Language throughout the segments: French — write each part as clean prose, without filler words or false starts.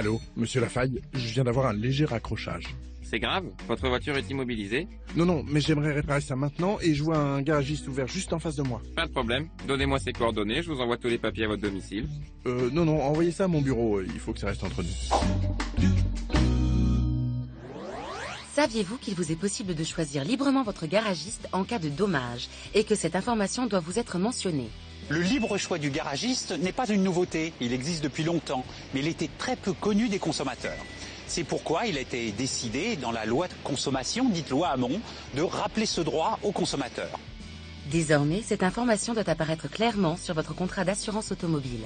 Allô, monsieur Lafaille, je viens d'avoir un léger raccrochage. C'est grave? Votre voiture est immobilisée? Non, mais j'aimerais réparer ça maintenant et je vois un garagiste ouvert juste en face de moi. Pas de problème. Donnez-moi ses coordonnées, je vous envoie tous les papiers à votre domicile. Non, envoyez ça à mon bureau, il faut que ça reste entre nous. Saviez-vous qu'il vous est possible de choisir librement votre garagiste en cas de dommage et que cette information doit vous être mentionnée? Le libre choix du garagiste n'est pas une nouveauté, il existe depuis longtemps, mais il était très peu connu des consommateurs. C'est pourquoi il a été décidé dans la loi de consommation, dite loi Hamon, de rappeler ce droit aux consommateurs. Désormais, cette information doit apparaître clairement sur votre contrat d'assurance automobile.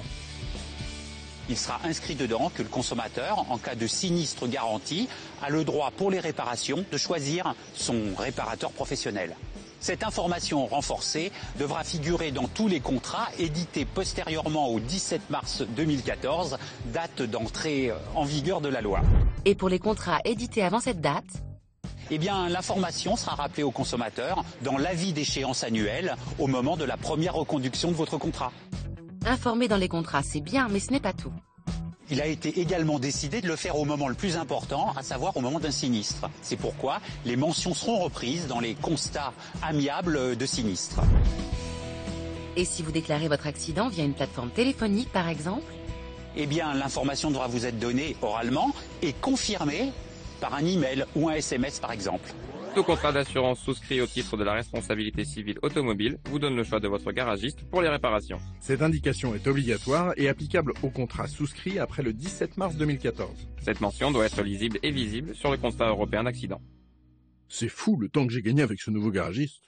Il sera inscrit dedans que le consommateur, en cas de sinistre garanti, a le droit pour les réparations de choisir son réparateur professionnel. Cette information renforcée devra figurer dans tous les contrats édités postérieurement au 17 mars 2014, date d'entrée en vigueur de la loi. Et pour les contrats édités avant cette date? Eh bien, l'information sera rappelée au consommateur dans l'avis d'échéance annuel au moment de la première reconduction de votre contrat. Informer dans les contrats, c'est bien, mais ce n'est pas tout. Il a été également décidé de le faire au moment le plus important, à savoir au moment d'un sinistre. C'est pourquoi les mentions seront reprises dans les constats amiables de sinistre. Et si vous déclarez votre accident via une plateforme téléphonique, par exemple? Eh bien, l'information devra vous être donnée oralement et confirmée par un email ou un SMS, par exemple. Tout contrat d'assurance souscrit au titre de la responsabilité civile automobile vous donne le choix de votre garagiste pour les réparations. Cette indication est obligatoire et applicable au contrat souscrit après le 17 mars 2014. Cette mention doit être lisible et visible sur le constat européen d'accident. C'est fou le temps que j'ai gagné avec ce nouveau garagiste.